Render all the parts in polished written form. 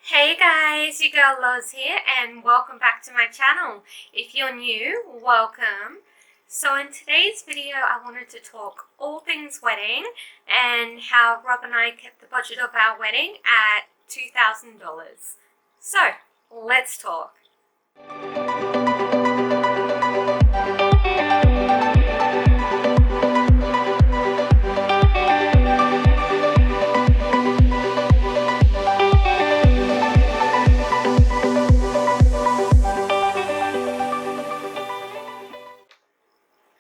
Hey guys, your girl Loz here and welcome back to my channel. If you're new, welcome. So in today's video I wanted to talk all things wedding and how Rob and I kept the budget of our wedding at $2,000. So let's talk.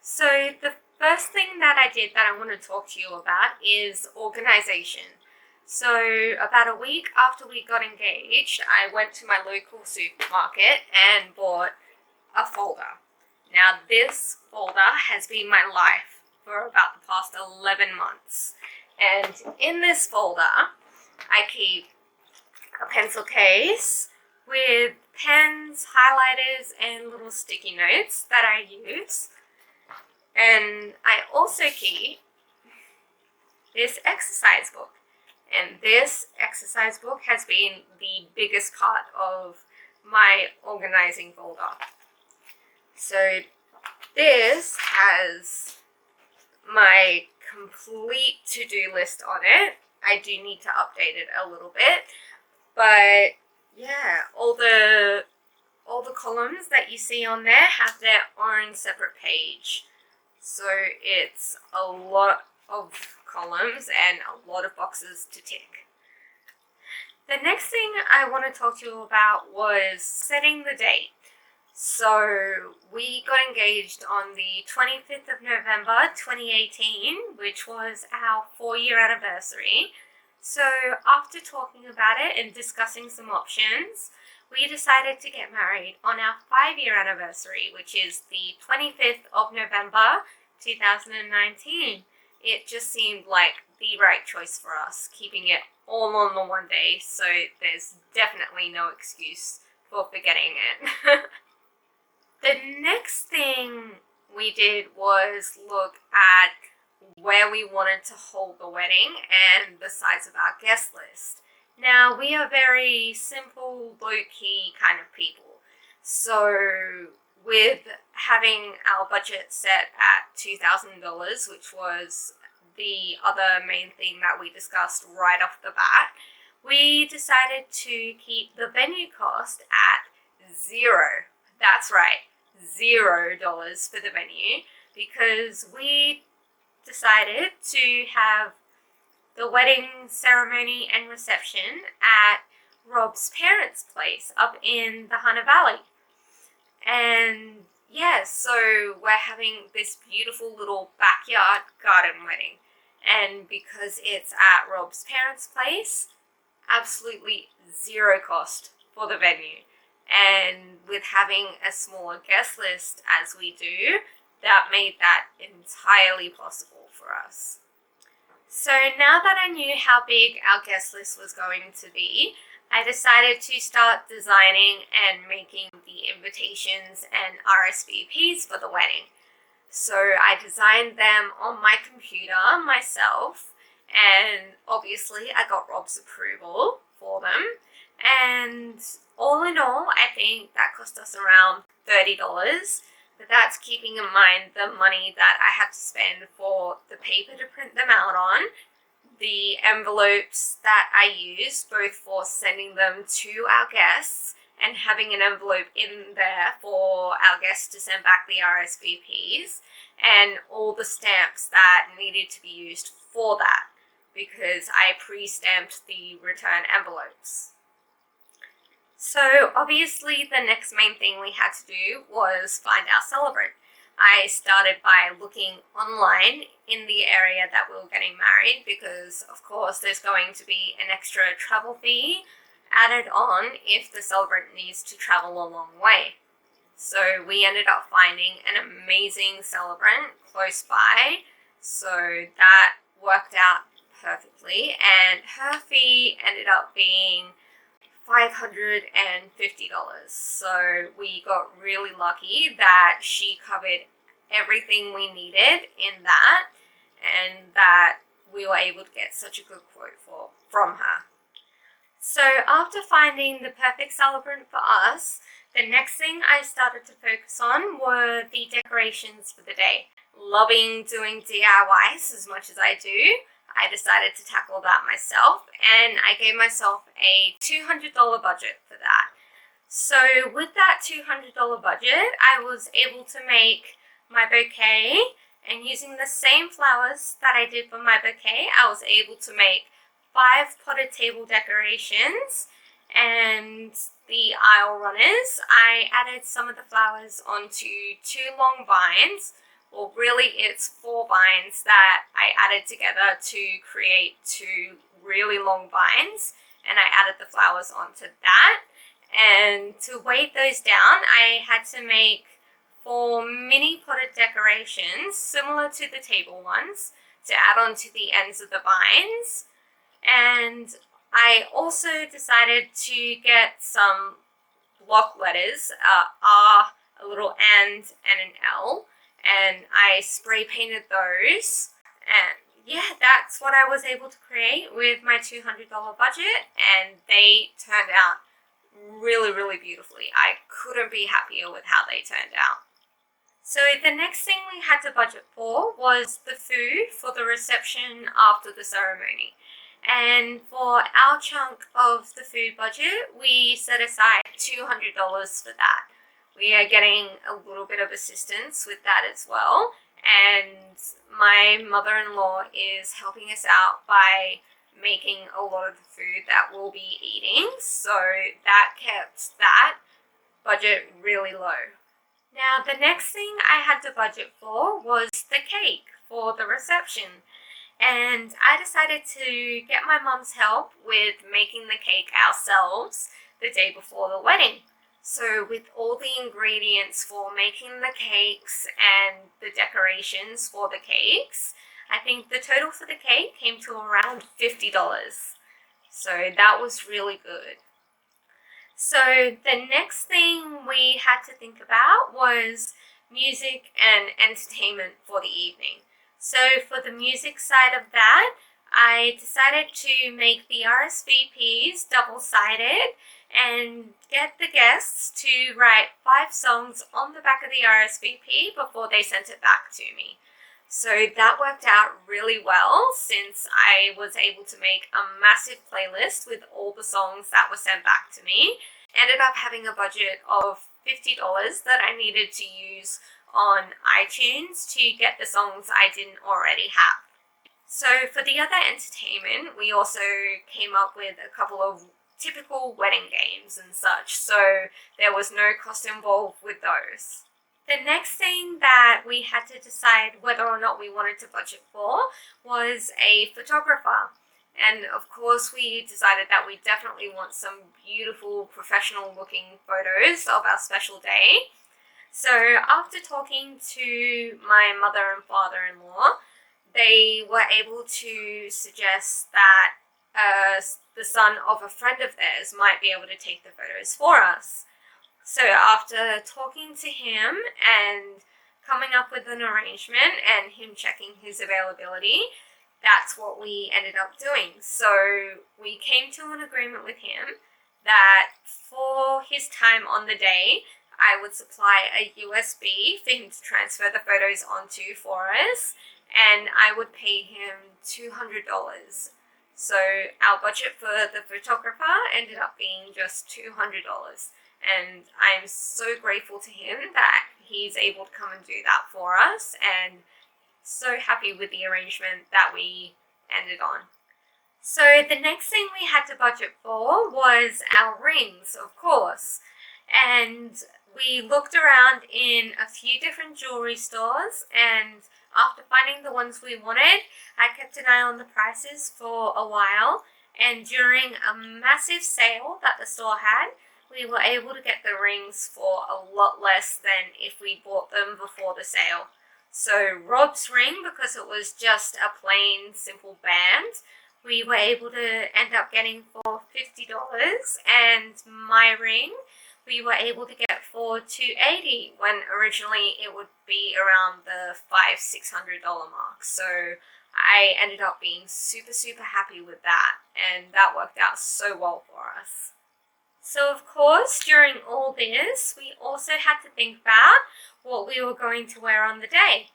So the first thing that I did that I want to talk to you about is organization. So about a week after we got engaged, I went to my local supermarket and bought a folder. Now this folder has been my life for about the past 11 months. And in this folder, I keep a pencil case with pens, highlighters, and little sticky notes that I use. And I also keep this exercise book. And this exercise book has been the biggest part of my organizing folder. So this has my complete to-do list on it. I do need to update it a little bit. But yeah, all the columns that you see on there have their own separate page. So it's a lot of columns and a lot of boxes to tick. The next thing I want to talk to you about was setting the date. So we got engaged on the 25th of November 2018, which was our 4-year anniversary. So after talking about it and discussing some options, we decided to get married on our 5-year anniversary, which is the 25th of November 2019. It just seemed like the right choice for us, keeping it all on the one day, so there's definitely no excuse for forgetting it. The next thing we did was look at where we wanted to hold the wedding and the size of our guest list. Now, we are very simple, low-key kind of people. So with having our budget set at $2,000, which was the other main thing that we discussed right off the bat, we decided to keep the venue cost at $0. That's right, $0 for the venue, because we decided to have the wedding ceremony and reception at Rob's parents' place up in the Hunter Valley. And yeah, so we're having this beautiful little backyard garden wedding. And because it's at Rob's parents' place, absolutely $0 cost for the venue. And with having a smaller guest list as we do, that made that entirely possible for us. So now that I knew how big our guest list was going to be, I decided to start designing and making the invitations and RSVPs for the wedding. So I designed them on my computer myself, and obviously I got Rob's approval for them. And all in all, I think that cost us around $30. But that's keeping in mind the money that I have to spend for the paper to print them out on, the envelopes that I use both for sending them to our guests and having an envelope in there for our guests to send back the RSVPs, and all the stamps that needed to be used for that, because I pre-stamped the return envelopes. So obviously the next main thing we had to do was find our celebrant. I started by looking online in the area that we were getting married, because of course there's going to be an extra travel fee added on if the celebrant needs to travel a long way. So we ended up finding an amazing celebrant close by, so that worked out perfectly, and her fee ended up being $550. So we got really lucky that she covered everything we needed in that, and that we were able to get such a good quote from her. So after finding the perfect celebrant for us, the next thing I started to focus on were the decorations for the day. Loving doing DIYs as much as I do, I decided to tackle that myself, and I gave myself a $200 budget for that. So with that $200 budget, I was able to make my bouquet, and using the same flowers that I did for my bouquet, I was able to make 5 potted table decorations and the aisle runners. I added some of the flowers onto 2 long vines. Well, really it's 4 vines that I added together to create 2 really long vines, and I added the flowers onto that. And to weight those down, I had to make 4 mini potted decorations similar to the table ones to add on to the ends of the vines. And I also decided to get some block letters, R, a little and an L, and I spray painted those. And yeah, that's what I was able to create with my $200 budget, and they turned out really beautifully. I couldn't be happier with how they turned out. So the next thing we had to budget for was the food for the reception after the ceremony. And for our chunk of the food budget, we set aside $200 for that. We are getting a little bit of assistance with that as well. And my mother-in-law is helping us out by making a lot of the food that we'll be eating. So that kept that budget really low. Now, the next thing I had to budget for was the cake for the reception. And I decided to get my mum's help with making the cake ourselves the day before the wedding. So with all the ingredients for making the cakes and the decorations for the cakes, I think the total for the cake came to around $50. So that was really good. So the next thing we had to think about was music and entertainment for the evening. So for the music side of that, I decided to make the RSVPs double-sided and get the guests to write 5 songs on the back of the RSVP before they sent it back to me. So that worked out really well, since I was able to make a massive playlist with all the songs that were sent back to me. Ended up having a budget of $50 that I needed to use on iTunes to get the songs I didn't already have. So for the other entertainment, we also came up with a couple of typical wedding games and such, so there was no cost involved with those. The next thing that we had to decide whether or not we wanted to budget for was a photographer. And of course we decided that we definitely want some beautiful professional looking photos of our special day. So after talking to my mother and father-in-law, they were able to suggest that the son of a friend of theirs might be able to take the photos for us. So after talking to him and coming up with an arrangement and him checking his availability, that's what we ended up doing. So we came to an agreement with him that for his time on the day, I would supply a USB for him to transfer the photos onto for us, and I would pay him $200. So our budget for the photographer ended up being just $200. And I'm so grateful to him that he's able to come and do that for us, and so happy with the arrangement that we ended on. So the next thing we had to budget for was our rings, of course. And we looked around in a few different jewelry stores, and after finding the ones we wanted, I kept an eye on the prices for a while, and during a massive sale that the store had, we were able to get the rings for a lot less than if we bought them before the sale. So Rob's ring, because it was just a plain simple band, we were able to end up getting for $50, and my ring we were able to get for $280 when originally it would be around the $500-600 mark. So I ended up being super happy with that, and that worked out so well for us. So of course, during all this, we also had to think about what we were going to wear on the day.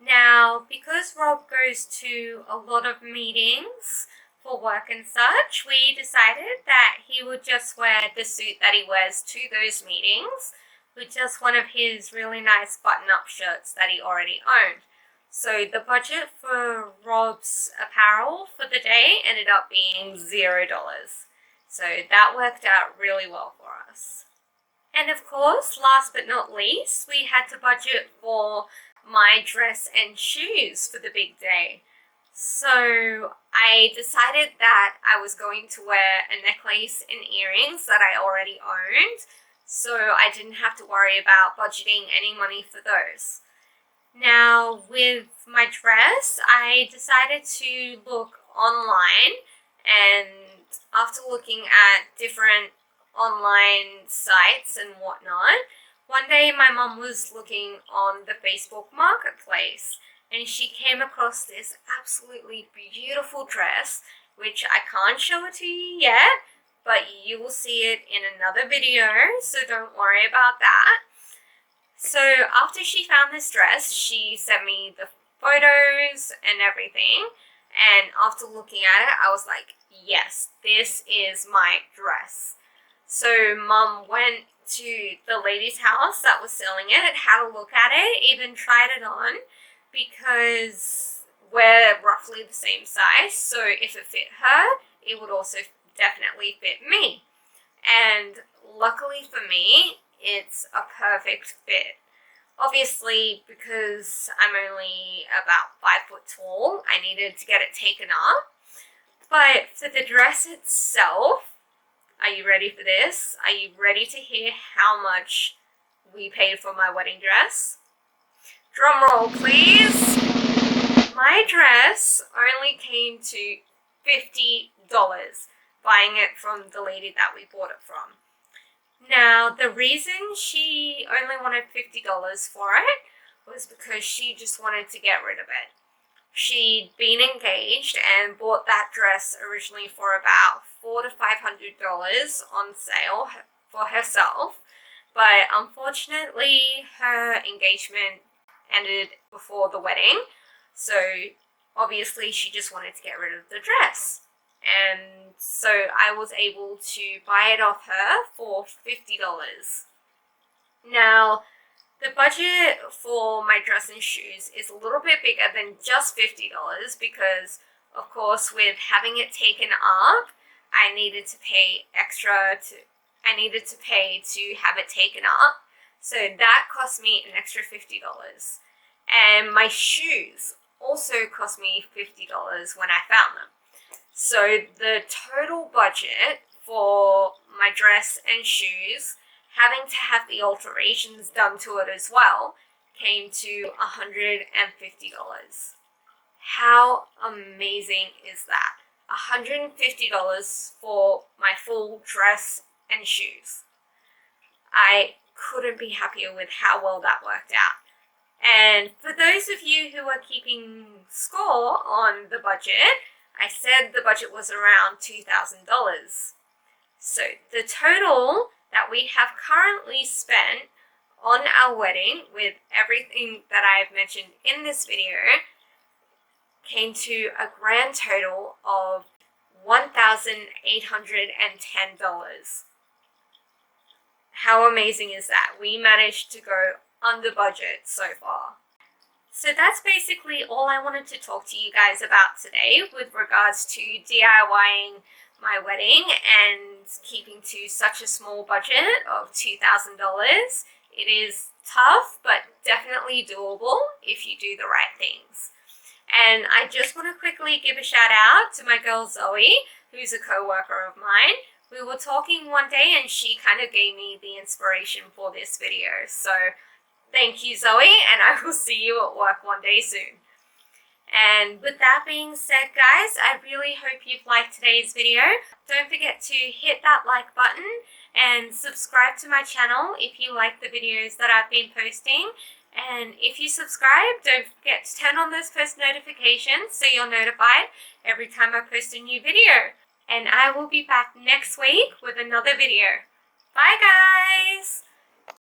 Now, because Rob goes to a lot of meetings for work and such, we decided that he would just wear the suit that he wears to those meetings with just one of his really nice button-up shirts that he already owned. So the budget for Rob's apparel for the day ended up being $0. So that worked out really well for us. And of course, last but not least, we had to budget for my dress and shoes for the big day. So I decided that I was going to wear a necklace and earrings that I already owned, so I didn't have to worry about budgeting any money for those. Now, with my dress, I decided to look online, and after looking at different online sites and whatnot, one day my mum was looking on the Facebook Marketplace, and she came across this absolutely beautiful dress, which I can't show it to you yet, but you will see it in another video, so don't worry about that. So after she found this dress, she sent me the photos and everything, and after looking at it, I was like, yes, this is my dress. So Mum went to the lady's house that was selling it and had a look at it, even tried it on, because we're roughly the same size, so if it fit her, it would also definitely fit me. And luckily for me, it's a perfect fit. Obviously, because I'm only about 5 foot tall, I needed to get it taken up. But for the dress itself, are you ready for this? Are you ready to hear how much we paid for my wedding dress? Drum roll, please. My dress only came to $50 buying it from the lady that we bought it from. Now, the reason she only wanted $50 for it was because she just wanted to get rid of it. She'd been engaged and bought that dress originally for about $400 to $500 on sale for herself, but unfortunately her engagement ended before the wedding, so obviously she just wanted to get rid of the dress. And so I was able to buy it off her for $50. Now, the budget for my dress and shoes is a little bit bigger than just $50 because, of course, with having it taken up, I needed to pay to have it taken up. So that cost me an extra $50. And my shoes also cost me $50 when I found them. So the total budget for my dress and shoes, having to have the alterations done to it as well, came to $150. How amazing is that? $150 for my full dress and shoes. I couldn't be happier with how well that worked out. And for those of you who are keeping score on the budget, I said the budget was around $2,000. So the total that we have currently spent on our wedding, with everything that I've mentioned in this video, came to a grand total of $1,810. How amazing is that? We managed to go under budget so far. So that's basically all I wanted to talk to you guys about today with regards to DIYing my wedding and keeping to such a small budget of $2,000. It is tough, but definitely doable if you do the right things. And I just want to quickly give a shout out to my girl Zoe, who's a co-worker of mine. We were talking one day and she kind of gave me the inspiration for this video. So thank you, Zoe, and I will see you at work one day soon. And with that being said, guys, I really hope you've liked today's video. Don't forget to hit that like button and subscribe to my channel if you like the videos that I've been posting. And if you subscribe, don't forget to turn on those post notifications so you're notified every time I post a new video. And I will be back next week with another video. Bye guys!